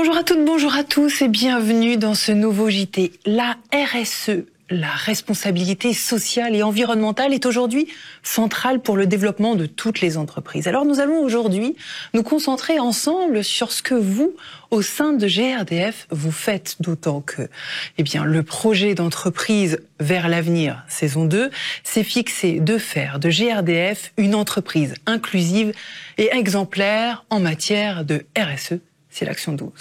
Bonjour à toutes, bonjour à tous et bienvenue dans ce nouveau JT. La RSE, la responsabilité sociale et environnementale, est aujourd'hui centrale pour le développement de toutes les entreprises. Alors nous allons aujourd'hui nous concentrer ensemble sur ce que vous, au sein de GRDF, vous faites, d'autant que le projet d'entreprise vers l'avenir, saison 2, s'est fixé de faire de GRDF une entreprise inclusive et exemplaire en matière de RSE. C'est l'action 12.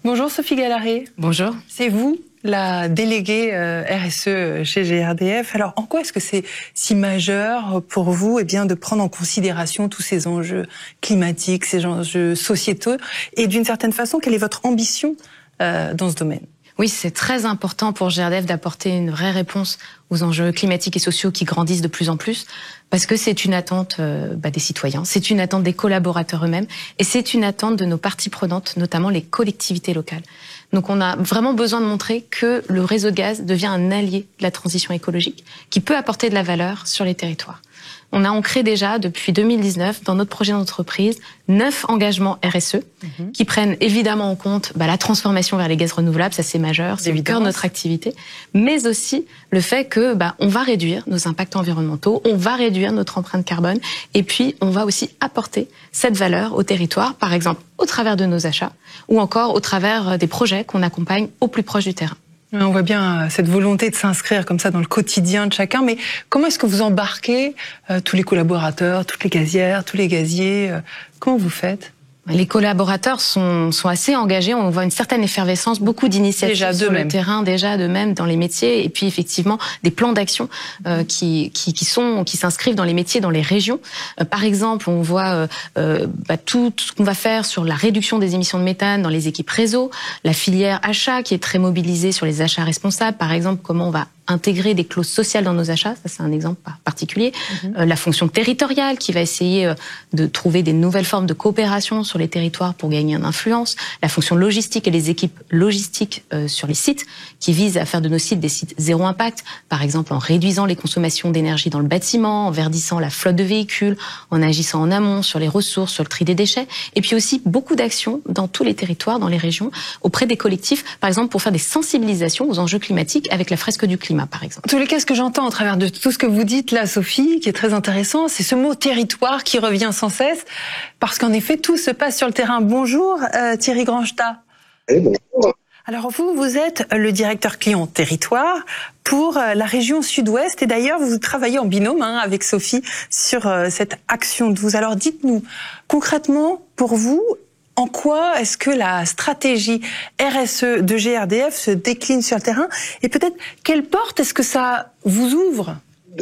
Bonjour Sophie Gallaré. Bonjour. C'est vous, la déléguée RSE chez GRDF. Alors, en quoi est-ce que c'est si majeur pour vous de prendre en considération tous ces enjeux climatiques, ces enjeux sociétaux, et d'une certaine façon, quelle est votre ambition dans ce domaine ? Oui, c'est très important pour GRDF d'apporter une vraie réponse aux enjeux climatiques et sociaux qui grandissent de plus en plus, parce que c'est une attente des citoyens, c'est une attente des collaborateurs eux-mêmes, et c'est une attente de nos parties prenantes, notamment les collectivités locales. Donc on a vraiment besoin de montrer que le réseau de gaz devient un allié de la transition écologique, qui peut apporter de la valeur sur les territoires. On a ancré déjà, depuis 2019, dans notre projet d'entreprise, 9 engagements RSE qui prennent évidemment en compte la transformation vers les gaz renouvelables, ça c'est majeur, c'est le cœur de notre activité, mais aussi le fait que on va réduire nos impacts environnementaux, on va réduire notre empreinte carbone, et puis on va aussi apporter cette valeur au territoire, par exemple au travers de nos achats, ou encore au travers des projets qu'on accompagne au plus proche du terrain. On voit bien cette volonté de s'inscrire comme ça dans le quotidien de chacun, mais comment est-ce que vous embarquez tous les collaborateurs, toutes les gazières, tous les gaziers, comment vous faites ? Les collaborateurs sont assez engagés, on voit une certaine effervescence, beaucoup d'initiatives sur le terrain déjà de même dans les métiers, et puis effectivement des plans d'action qui s'inscrivent dans les métiers, dans les régions. Par exemple, on voit tout ce qu'on va faire sur la réduction des émissions de méthane dans les équipes réseau, la filière achat qui est très mobilisée sur les achats responsables, par exemple comment on va intégrer des clauses sociales dans nos achats, ça c'est un exemple particulier. La fonction territoriale qui va essayer de trouver des nouvelles formes de coopération sur les territoires pour gagner en influence. La fonction logistique et les équipes logistiques sur les sites qui visent à faire de nos sites des sites zéro impact, par exemple en réduisant les consommations d'énergie dans le bâtiment, en verdissant la flotte de véhicules, en agissant en amont sur les ressources, sur le tri des déchets, et puis aussi beaucoup d'actions dans tous les territoires, dans les régions, auprès des collectifs, par exemple pour faire des sensibilisations aux enjeux climatiques avec la fresque du climat. Par exemple. En tous les cas, ce que j'entends à travers de tout ce que vous dites là, Sophie, qui est très intéressant, c'est ce mot territoire qui revient sans cesse, parce qu'en effet, tout se passe sur le terrain. Bonjour Thierry Grangetat. Bonjour. Alors vous êtes le directeur client territoire pour la région sud-ouest, et d'ailleurs vous travaillez en binôme avec Sophie sur cette action 12. Alors dites-nous, concrètement, pour vous, en quoi est-ce que la stratégie RSE de GRDF se décline sur le terrain, et peut-être quelle porte est-ce que ça vous ouvre ?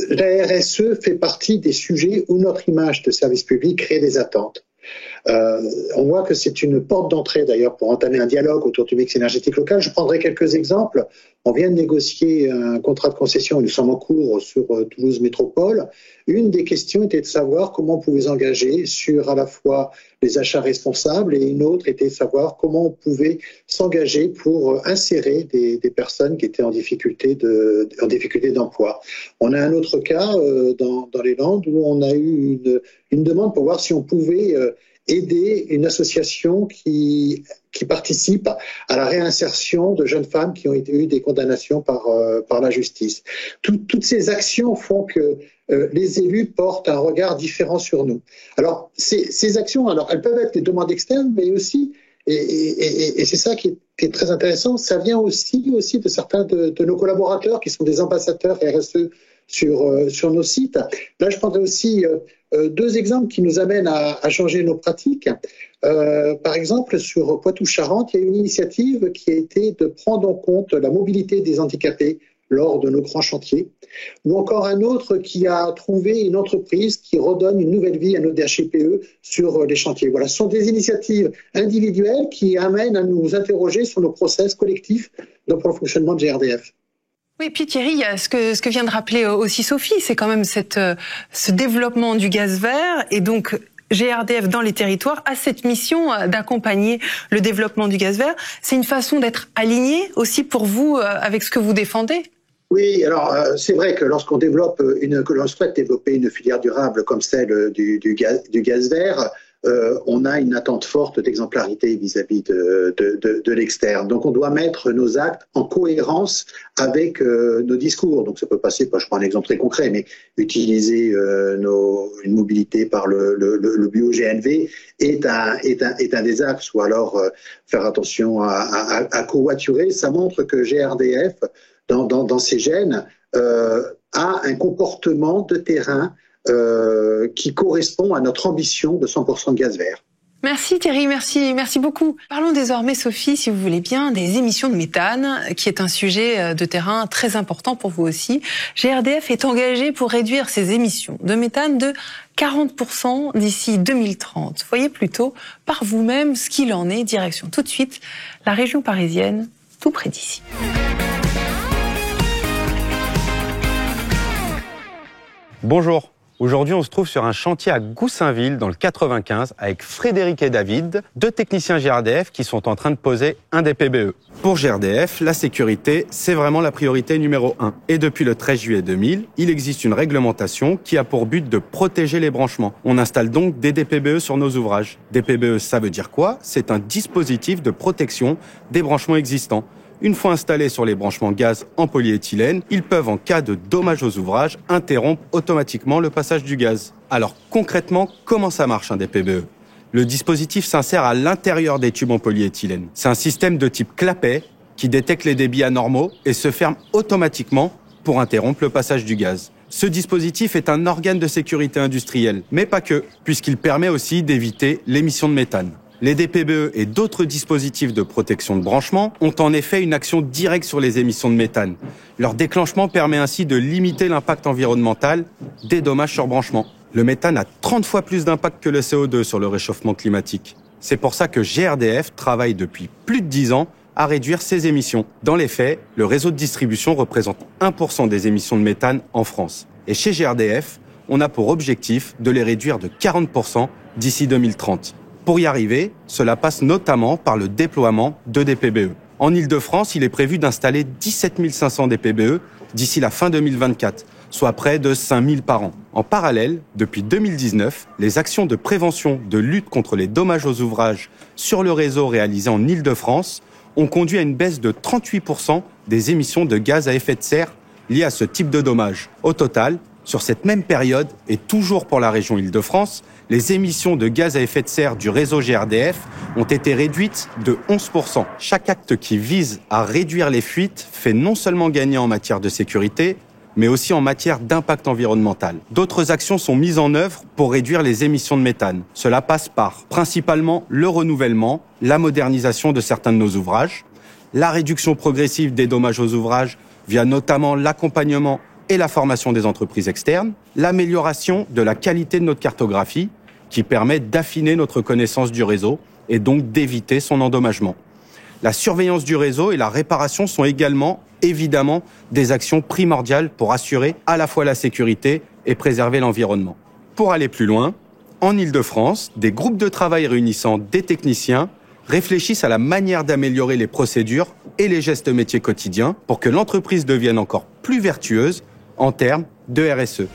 La RSE fait partie des sujets où notre image de service public crée des attentes. On voit que c'est une porte d'entrée d'ailleurs pour entamer un dialogue autour du mix énergétique local. Je prendrai quelques exemples. On vient de négocier un contrat de concession, nous sommes en cours sur Toulouse Métropole. Une des questions était de savoir comment on pouvait s'engager sur à la fois les achats responsables, et une autre était de savoir comment on pouvait s'engager pour insérer des personnes qui étaient en difficulté d'emploi. On a un autre cas dans les Landes où on a eu une demande pour voir si on pouvait aider une association qui participe à la réinsertion de jeunes femmes qui ont eu des condamnations par la justice. Toutes ces actions font que les élus portent un regard différent sur nous. Alors, ces actions, elles peuvent être des demandes externes, mais aussi, et c'est ça qui est très intéressant, ça vient aussi de certains de nos collaborateurs qui sont des ambassadeurs RSE sur nos sites. Là, je prendrai aussi 2 exemples qui nous amènent à changer nos pratiques. Par exemple, sur Poitou-Charentes, il y a une initiative qui a été de prendre en compte la mobilité des handicapés lors de nos grands chantiers, ou encore un autre qui a trouvé une entreprise qui redonne une nouvelle vie à nos DHPE sur les chantiers. Voilà, ce sont des initiatives individuelles qui amènent à nous interroger sur nos process collectifs pour le fonctionnement de GRDF. Oui, puis Thierry, ce que vient de rappeler aussi Sophie, c'est quand même ce développement du gaz vert, et donc GRDF dans les territoires a cette mission d'accompagner le développement du gaz vert. C'est une façon d'être aligné aussi pour vous avec ce que vous défendez ? Oui, alors c'est vrai que lorsqu'on souhaite développer une filière durable comme celle du gaz vert, on a une attente forte d'exemplarité vis-à-vis de l'externe. Donc on doit mettre nos actes en cohérence avec nos discours. Donc ça peut passer, je prends un exemple très concret, mais utiliser une mobilité par le bio-GNV est un des axes, ou alors faire attention à covoiturer. Ça montre que GRDF, dans ses gènes, a un comportement de terrain qui correspond à notre ambition de 100% de gaz vert. Merci Thierry, merci beaucoup. Parlons désormais, Sophie, si vous voulez bien, des émissions de méthane, qui est un sujet de terrain très important pour vous aussi. GRDF est engagé pour réduire ses émissions de méthane de 40% d'ici 2030. Voyez plutôt par vous-même ce qu'il en est. Direction tout de suite la région parisienne, tout près d'ici. Bonjour. Aujourd'hui, on se trouve sur un chantier à Goussainville, dans le 95, avec Frédéric et David, 2 techniciens GRDF qui sont en train de poser un DPBE. Pour GRDF, la sécurité, c'est vraiment la priorité numéro 1. Et depuis le 13 juillet 2000, il existe une réglementation qui a pour but de protéger les branchements. On installe donc des DPBE sur nos ouvrages. DPBE, ça veut dire quoi? C'est un dispositif de protection des branchements existants. Une fois installés sur les branchements gaz en polyéthylène, ils peuvent, en cas de dommage aux ouvrages, interrompre automatiquement le passage du gaz. Alors concrètement, comment ça marche un DPBE? Le dispositif s'insère à l'intérieur des tubes en polyéthylène. C'est un système de type clapet qui détecte les débits anormaux et se ferme automatiquement pour interrompre le passage du gaz. Ce dispositif est un organe de sécurité industrielle, mais pas que, puisqu'il permet aussi d'éviter l'émission de méthane. Les DPBE et d'autres dispositifs de protection de branchement ont en effet une action directe sur les émissions de méthane. Leur déclenchement permet ainsi de limiter l'impact environnemental des dommages sur branchement. Le méthane a 30 fois plus d'impact que le CO2 sur le réchauffement climatique. C'est pour ça que GRDF travaille depuis plus de 10 ans à réduire ses émissions. Dans les faits, le réseau de distribution représente 1% des émissions de méthane en France. Et chez GRDF, on a pour objectif de les réduire de 40% d'ici 2030. Pour y arriver, cela passe notamment par le déploiement de DPBE. En Ile-de-France, il est prévu d'installer 17 500 DPBE d'ici la fin 2024, soit près de 5 000 par an. En parallèle, depuis 2019, les actions de prévention de lutte contre les dommages aux ouvrages sur le réseau réalisées en Ile-de-France ont conduit à une baisse de 38% des émissions de gaz à effet de serre liées à ce type de dommages. Au total, sur cette même période, et toujours pour la région Ile-de-France, les émissions de gaz à effet de serre du réseau GRDF ont été réduites de 11%. Chaque acte qui vise à réduire les fuites fait non seulement gagner en matière de sécurité, mais aussi en matière d'impact environnemental. D'autres actions sont mises en œuvre pour réduire les émissions de méthane. Cela passe par principalement le renouvellement, la modernisation de certains de nos ouvrages, la réduction progressive des dommages aux ouvrages via notamment l'accompagnement et la formation des entreprises externes, l'amélioration de la qualité de notre cartographie qui permet d'affiner notre connaissance du réseau et donc d'éviter son endommagement. La surveillance du réseau et la réparation sont également, évidemment, des actions primordiales pour assurer à la fois la sécurité et préserver l'environnement. Pour aller plus loin, en Ile-de-France, des groupes de travail réunissant des techniciens réfléchissent à la manière d'améliorer les procédures et les gestes métiers quotidiens pour que l'entreprise devienne encore plus vertueuse en termes de RSE.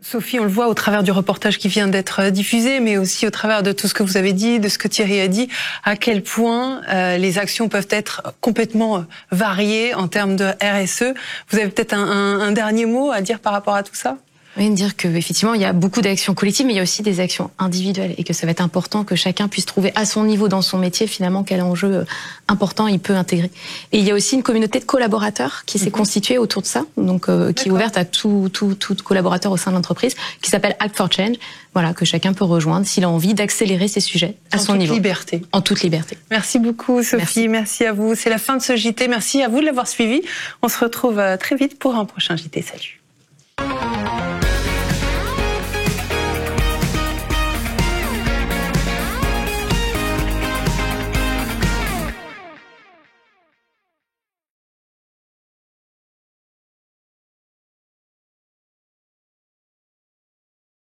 Sophie, on le voit au travers du reportage qui vient d'être diffusé, mais aussi au travers de tout ce que vous avez dit, de ce que Thierry a dit, à quel point les actions peuvent être complètement variées en termes de RSE. Vous avez peut-être un dernier mot à dire par rapport à tout ça ? Oui, dire qu'effectivement, il y a beaucoup d'actions collectives, mais il y a aussi des actions individuelles et que ça va être important que chacun puisse trouver à son niveau dans son métier, finalement, quel enjeu important il peut intégrer. Et il y a aussi une communauté de collaborateurs qui s'est constituée autour de ça, donc qui est ouverte à tout collaborateur au sein de l'entreprise, qui s'appelle Act for Change, voilà, que chacun peut rejoindre s'il a envie d'accélérer ces sujets à son niveau. En toute liberté. Merci beaucoup, Sophie. Merci à vous. C'est la fin de ce JT. Merci à vous de l'avoir suivi. On se retrouve très vite pour un prochain JT. Salut.